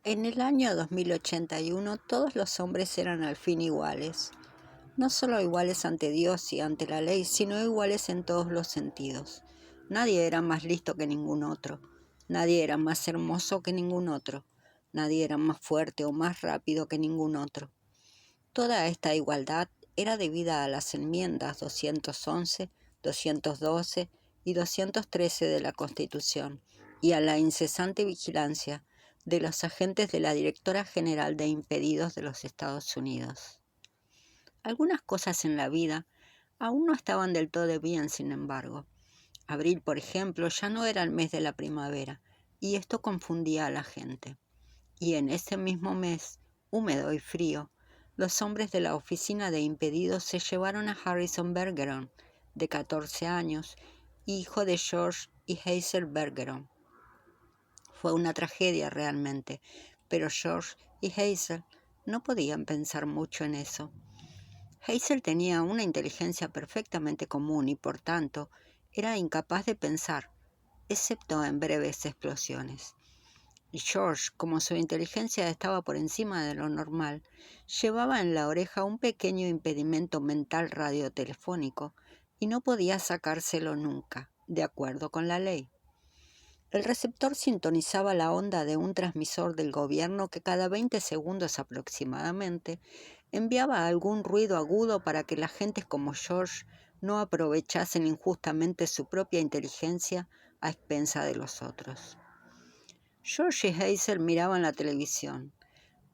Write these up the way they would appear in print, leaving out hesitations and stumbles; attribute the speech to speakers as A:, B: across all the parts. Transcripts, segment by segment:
A: En el año 2081 todos los hombres eran al fin iguales, no solo iguales ante Dios y ante la ley, sino iguales en todos los sentidos. Nadie era más listo que ningún otro, nadie era más hermoso que ningún otro, nadie era más fuerte o más rápido que ningún otro. Toda esta igualdad era debida a las enmiendas 211, 212 y 213 de la Constitución y a la incesante vigilancia de los agentes de la Directora General de Impedidos de los Estados Unidos. Algunas cosas en la vida aún no estaban del todo bien, sin embargo. Abril, por ejemplo, ya no era el mes de la primavera, y esto confundía a la gente. Y en ese mismo mes, húmedo y frío, los hombres de la oficina de impedidos se llevaron a Harrison Bergeron, de 14 años, hijo de George y Hazel Bergeron. Fue una tragedia realmente, pero George y Hazel no podían pensar mucho en eso. Hazel tenía una inteligencia perfectamente común y, por tanto, era incapaz de pensar, excepto en breves explosiones. Y George, como su inteligencia estaba por encima de lo normal, llevaba en la oreja un pequeño impedimento mental radiotelefónico y no podía sacárselo nunca, de acuerdo con la ley. El receptor sintonizaba la onda de un transmisor del gobierno que cada 20 segundos aproximadamente enviaba algún ruido agudo para que la gente como George no aprovechasen injustamente su propia inteligencia a expensa de los otros. George y Hazel miraban la televisión.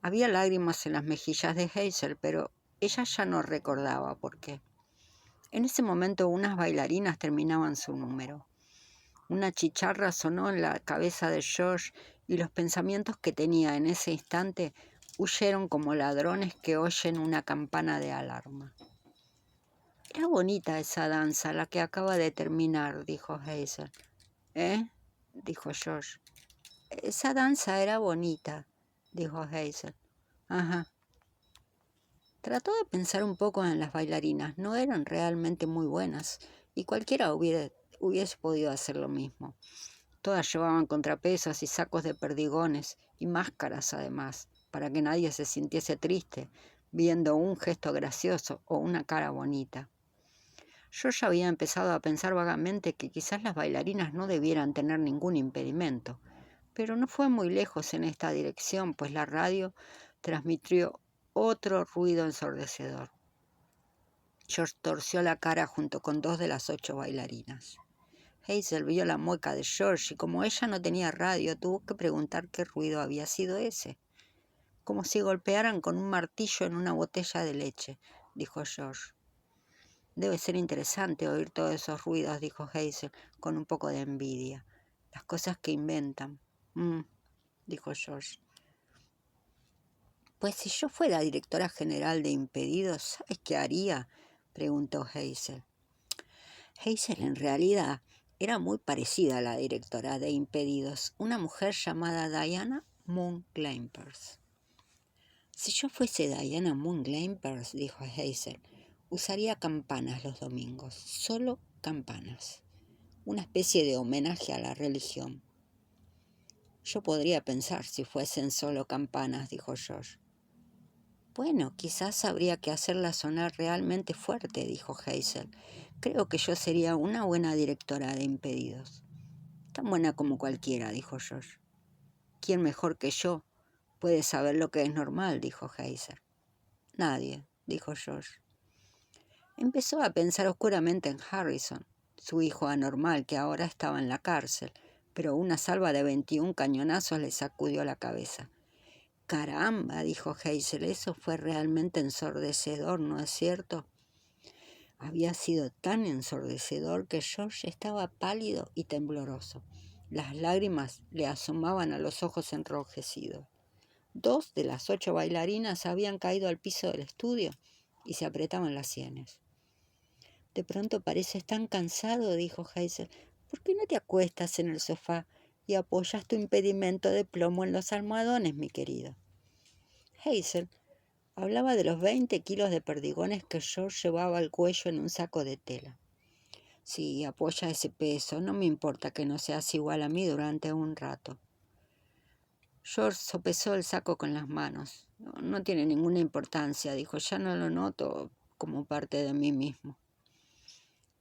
A: Había lágrimas en las mejillas de Hazel, pero ella ya no recordaba por qué. En ese momento unas bailarinas terminaban su número. Una chicharra sonó en la cabeza de George y los pensamientos que tenía en ese instante huyeron como ladrones que oyen una campana de alarma. «Era bonita esa danza, la que acaba de terminar», dijo Hazel. «¿Eh?», dijo George. «Esa danza era bonita», dijo Hazel. «Ajá». Trató de pensar un poco en las bailarinas. No eran realmente muy buenas, y cualquiera hubiese podido hacer lo mismo. Todas llevaban contrapesos y sacos de perdigones, y máscaras además, para que nadie se sintiese triste viendo un gesto gracioso o una cara bonita. George había empezado a pensar vagamente que quizás las bailarinas no debieran tener ningún impedimento, pero no fue muy lejos en esta dirección, pues la radio transmitió otro ruido ensordecedor. George torció la cara junto con 2 de las 8 bailarinas. Hazel vio la mueca de George y como ella no tenía radio, tuvo que preguntar qué ruido había sido ese. «Como si golpearan con un martillo en una botella de leche», dijo George. «Debe ser interesante oír todos esos ruidos», dijo Hazel con un poco de envidia. «Las cosas que inventan». Dijo George. «Pues si yo fuera directora general de impedidos, ¿sabes qué haría?», preguntó Hazel. Hazel en realidad era muy parecida a la directora de impedidos, una mujer llamada Diana Moon Gleimpers. «Si yo fuese Diana Moon Gleimpers», dijo Hazel, «usaría campanas los domingos, solo campanas, una especie de homenaje a la religión». «Yo podría pensar si fuesen solo campanas», dijo George. «Bueno, quizás habría que hacerla sonar realmente fuerte», dijo Hazel. «Creo que yo sería una buena directora de impedidos». «Tan buena como cualquiera», dijo George. «¿Quién mejor que yo puede saber lo que es normal?», dijo Hazel. «Nadie», dijo George. Empezó a pensar oscuramente en Harrison, su hijo anormal que ahora estaba en la cárcel, pero una salva de 21 cañonazos le sacudió la cabeza. «Caramba», dijo Hazel, «eso fue realmente ensordecedor, ¿no es cierto?». Había sido tan ensordecedor que George estaba pálido y tembloroso. Las lágrimas le asomaban a los ojos enrojecidos. 2 de las 8 bailarinas habían caído al piso del estudio y se apretaban las sienes. «De pronto pareces tan cansado», dijo Hazel. «¿Por qué no te acuestas en el sofá y apoyas tu impedimento de plomo en los almohadones, mi querido?». Hazel hablaba de los 20 kilos de perdigones que George llevaba al cuello en un saco de tela. «Sí, apoya ese peso. No me importa que no seas igual a mí durante un rato». George sopesó el saco con las manos. No tiene ninguna importancia, dijo. Ya no lo noto como parte de mí mismo.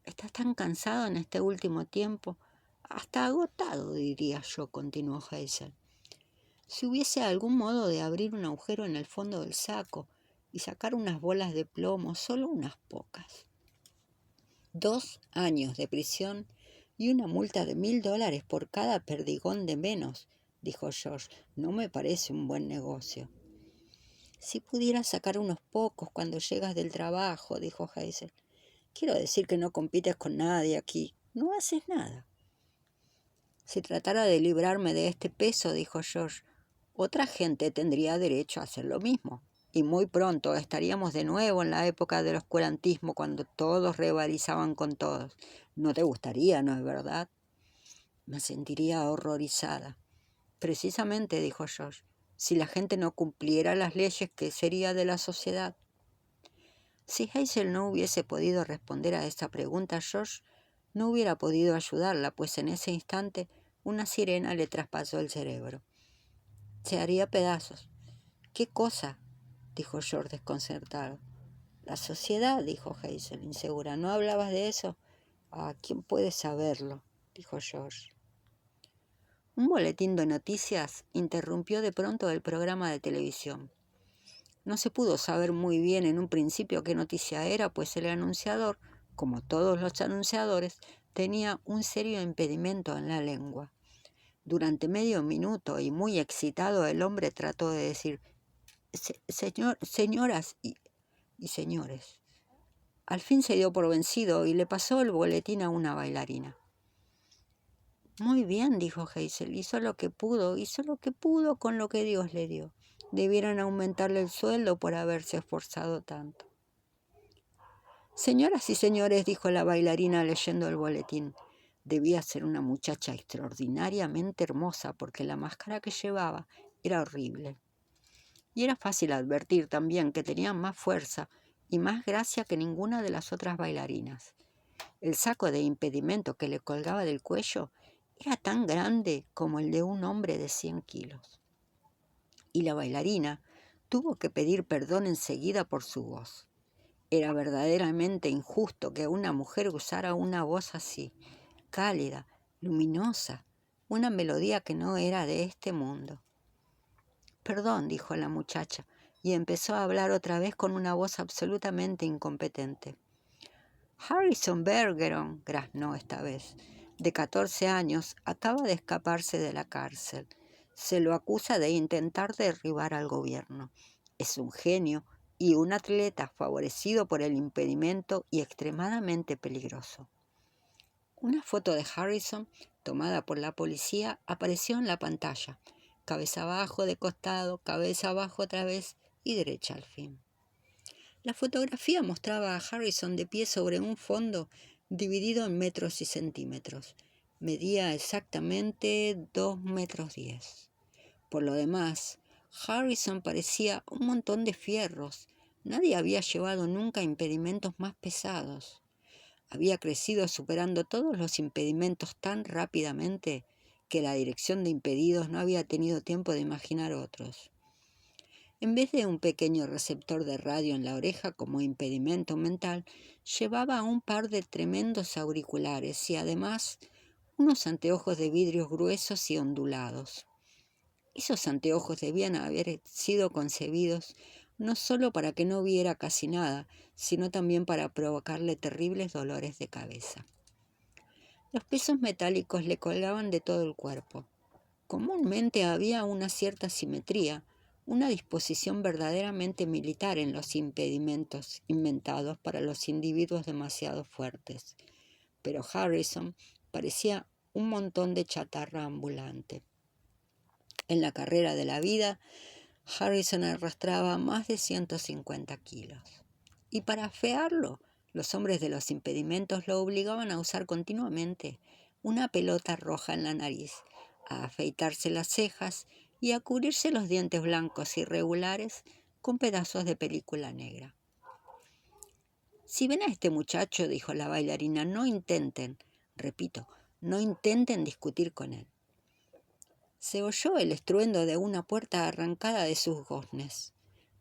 A: ¿Estás tan cansado en este último tiempo? Hasta agotado, diría yo, continuó Hazel. Si hubiese algún modo de abrir un agujero en el fondo del saco y sacar unas bolas de plomo, solo unas pocas. 2 años de prisión y una multa de $1000 por cada perdigón de menos, dijo George. No me parece un buen negocio. Si pudieras sacar unos pocos cuando llegas del trabajo, dijo Hazel. Quiero decir que no compites con nadie aquí. No haces nada. Si tratara de librarme de este peso, dijo George, otra gente tendría derecho a hacer lo mismo. Y muy pronto estaríamos de nuevo en la época del oscurantismo, cuando todos rivalizaban con todos. No te gustaría, ¿no es verdad? Me sentiría horrorizada. Precisamente, dijo George, si la gente no cumpliera las leyes, ¿qué sería de la sociedad? Si Hazel no hubiese podido responder a esa pregunta, George no hubiera podido ayudarla, pues en ese instante una sirena le traspasó el cerebro. Se haría pedazos. ¿Qué cosa? Dijo George desconcertado. La sociedad, dijo Hazel, insegura. ¿No hablabas de eso? ¿Quién puede saberlo? Dijo George. Un boletín de noticias interrumpió de pronto el programa de televisión. No se pudo saber muy bien en un principio qué noticia era, pues el anunciador, como todos los anunciadores, tenía un serio impedimento en la lengua. Durante medio minuto y muy excitado, el hombre trató de decir señoras y señores. Al fin se dio por vencido y le pasó el boletín a una bailarina. Muy bien, dijo Hazel, hizo lo que pudo con lo que Dios le dio. Debieran aumentarle el sueldo por haberse esforzado tanto. Señoras y señores, dijo la bailarina leyendo el boletín. Debía ser una muchacha extraordinariamente hermosa porque la máscara que llevaba era horrible. Y era fácil advertir también que tenía más fuerza y más gracia que ninguna de las otras bailarinas. El saco de impedimento que le colgaba del cuello era tan grande como el de un hombre de 100 kilos. Y la bailarina tuvo que pedir perdón enseguida por su voz. Era verdaderamente injusto que una mujer usara una voz así, cálida, luminosa, una melodía que no era de este mundo. Perdón, dijo la muchacha, y empezó a hablar otra vez con una voz absolutamente incompetente. Harrison Bergeron, graznó esta vez, de 14 años, acaba de escaparse de la cárcel. Se lo acusa de intentar derribar al gobierno. Es un genio y un atleta favorecido por el impedimento y extremadamente peligroso. Una foto de Harrison, tomada por la policía, apareció en la pantalla. Cabeza abajo, de costado, cabeza abajo otra vez y derecha al fin. La fotografía mostraba a Harrison de pie sobre un fondo dividido en metros y centímetros. Medía exactamente 2,10 metros. Por lo demás, Harrison parecía un montón de fierros. Nadie había llevado nunca impedimentos más pesados. Había crecido superando todos los impedimentos tan rápidamente que la dirección de impedidos no había tenido tiempo de imaginar otros. En vez de un pequeño receptor de radio en la oreja como impedimento mental, llevaba un par de tremendos auriculares y además unos anteojos de vidrios gruesos y ondulados. Esos anteojos debían haber sido concebidos no solo para que no viera casi nada, sino también para provocarle terribles dolores de cabeza. Los pesos metálicos le colgaban de todo el cuerpo. Comúnmente había una cierta simetría, una disposición verdaderamente militar en los impedimentos inventados para los individuos demasiado fuertes. Pero Harrison parecía un montón de chatarra ambulante. En la carrera de la vida, Harrison arrastraba más de 150 kilos. Y para afearlo, los hombres de los impedimentos lo obligaban a usar continuamente una pelota roja en la nariz, a afeitarse las cejas y a cubrirse los dientes blancos irregulares con pedazos de película negra. Si ven a este muchacho, dijo la bailarina, no intenten, repito, no intenten discutir con él. Se oyó el estruendo de una puerta arrancada de sus goznes.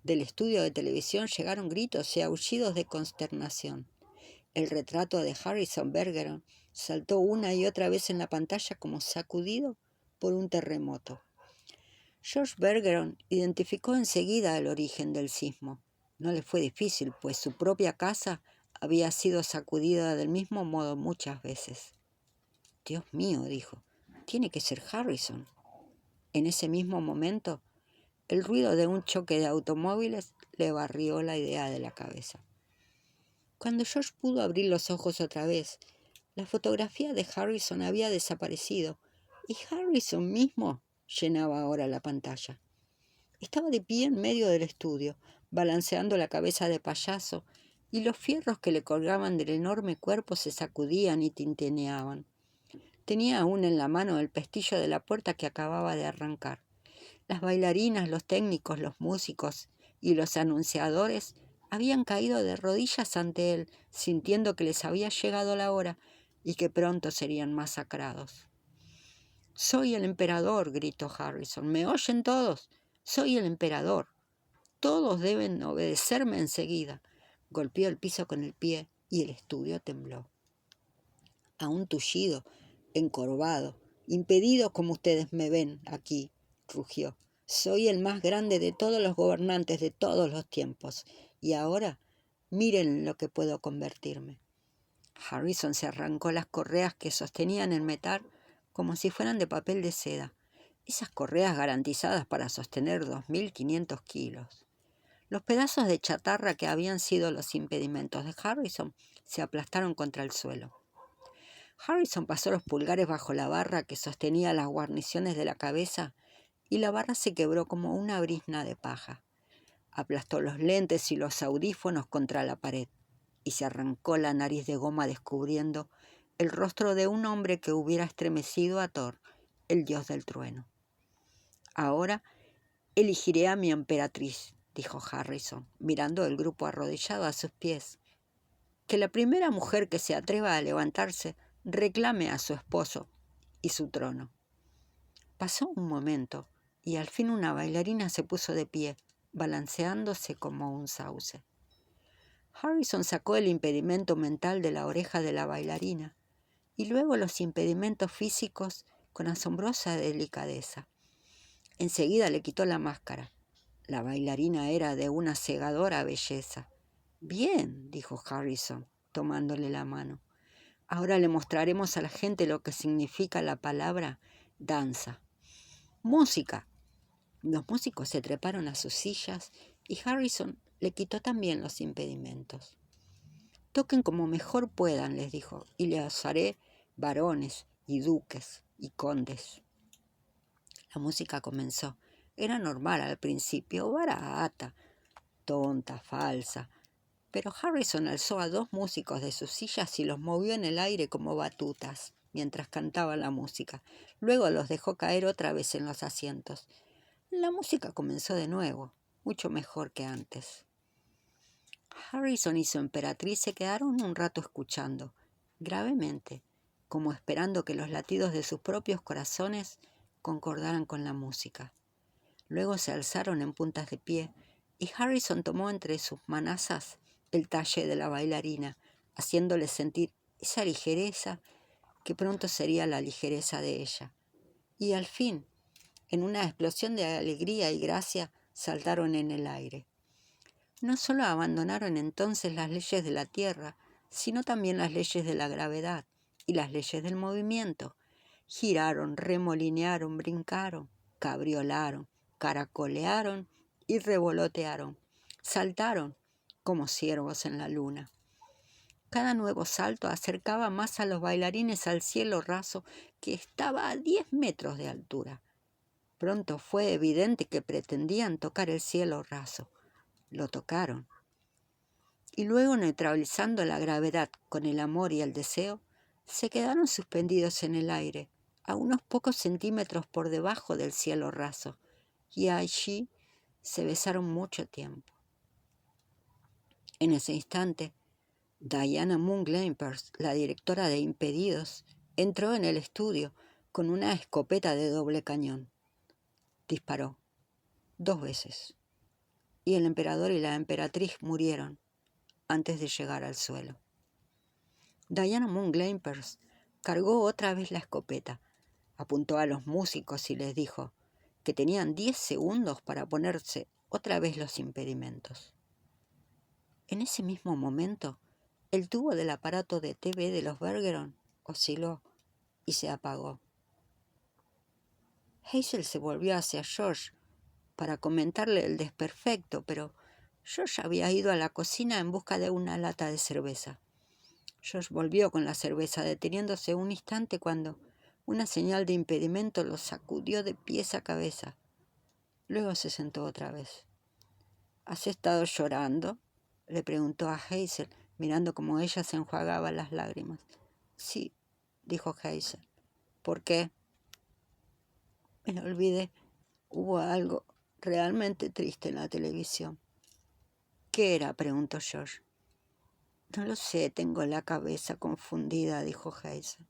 A: Del estudio de televisión llegaron gritos y aullidos de consternación. El retrato de Harrison Bergeron saltó una y otra vez en la pantalla como sacudido por un terremoto. George Bergeron identificó enseguida el origen del sismo. No le fue difícil, pues su propia casa había sido sacudida del mismo modo muchas veces. «Dios mío», dijo, «tiene que ser Harrison». En ese mismo momento, el ruido de un choque de automóviles le barrió la idea de la cabeza. Cuando George pudo abrir los ojos otra vez, la fotografía de Harrison había desaparecido y Harrison mismo llenaba ahora la pantalla. Estaba de pie en medio del estudio, balanceando la cabeza de payaso, y los fierros que le colgaban del enorme cuerpo se sacudían y tintineaban. Tenía aún en la mano el pestillo de la puerta que acababa de arrancar. Las bailarinas, los técnicos, los músicos y los anunciadores habían caído de rodillas ante él, sintiendo que les había llegado la hora y que pronto serían masacrados. «Soy el emperador», gritó Harrison. «¿Me oyen todos? Soy el emperador. Todos deben obedecerme enseguida». Golpeó el piso con el pie y el estudio tembló. A un tullido, encorvado, impedido como ustedes me ven aquí, rugió. «Soy el más grande de todos los gobernantes de todos los tiempos. Y ahora, miren en lo que puedo convertirme». Harrison se arrancó las correas que sostenían el metal como si fueran de papel de seda. Esas correas garantizadas para sostener 2.500 kilos. Los pedazos de chatarra que habían sido los impedimentos de Harrison se aplastaron contra el suelo. Harrison pasó los pulgares bajo la barra que sostenía las guarniciones de la cabeza y la barra se quebró como una brizna de paja. Aplastó los lentes y los audífonos contra la pared y se arrancó la nariz de goma descubriendo el rostro de un hombre que hubiera estremecido a Thor, el dios del trueno. «Ahora elegiré a mi emperatriz», dijo Harrison, mirando el grupo arrodillado a sus pies. «Que la primera mujer que se atreva a levantarse reclame a su esposo y su trono». Pasó un momento y al fin una bailarina se puso de pie, balanceándose como un sauce. Harrison sacó el impedimento mental de la oreja de la bailarina y luego los impedimentos físicos con asombrosa delicadeza. Enseguida le quitó la máscara. La bailarina era de una cegadora belleza. «Bien», dijo Harrison, tomándole la mano. «Ahora le mostraremos a la gente lo que significa la palabra danza. ¡Música!». Los músicos se treparon a sus sillas y Harrison le quitó también los impedimentos. «Toquen como mejor puedan», les dijo, «y les haré varones y duques y condes». La música comenzó. Era normal al principio, barata, tonta, falsa. Pero Harrison alzó a 2 músicos de sus sillas y los movió en el aire como batutas mientras cantaba la música. Luego los dejó caer otra vez en los asientos. La música comenzó de nuevo, mucho mejor que antes. Harrison y su emperatriz se quedaron un rato escuchando, gravemente, como esperando que los latidos de sus propios corazones concordaran con la música. Luego se alzaron en puntas de pie y Harrison tomó entre sus manazas el talle de la bailarina, haciéndole sentir esa ligereza que pronto sería la ligereza de ella. Y al fin, en una explosión de alegría y gracia, saltaron en el aire. No solo abandonaron entonces las leyes de la tierra, sino también las leyes de la gravedad y las leyes del movimiento. Giraron, remolinearon, brincaron, cabriolaron, caracolearon y revolotearon. Saltaron como ciervos en la luna. Cada nuevo salto acercaba más a los bailarines al cielo raso que estaba a 10 metros de altura. Pronto fue evidente que pretendían tocar el cielo raso. Lo tocaron. Y luego, neutralizando la gravedad con el amor y el deseo, se quedaron suspendidos en el aire, a unos pocos centímetros por debajo del cielo raso, y allí se besaron mucho tiempo. En ese instante, Diana Moon Gleimpers, la directora de Impedidos, entró en el estudio con una escopeta de doble cañón. Disparó 2 veces, y el emperador y la emperatriz murieron antes de llegar al suelo. Diana Moon Glampers cargó otra vez la escopeta, apuntó a los músicos y les dijo que tenían 10 segundos para ponerse otra vez los impedimentos. En ese mismo momento, el tubo del aparato de TV de los Bergeron osciló y se apagó. Hazel se volvió hacia George para comentarle el desperfecto, pero George había ido a la cocina en busca de una lata de cerveza. George volvió con la cerveza, deteniéndose un instante cuando una señal de impedimento lo sacudió de pies a cabeza. Luego se sentó otra vez. ¿Has estado llorando?, le preguntó a Hazel, mirando cómo ella se enjuagaba las lágrimas. Sí, dijo Hazel. ¿Por qué? Me olvidé. Hubo algo realmente triste en la televisión. ¿Qué era?, preguntó George. No lo sé, tengo la cabeza confundida, dijo Hazel.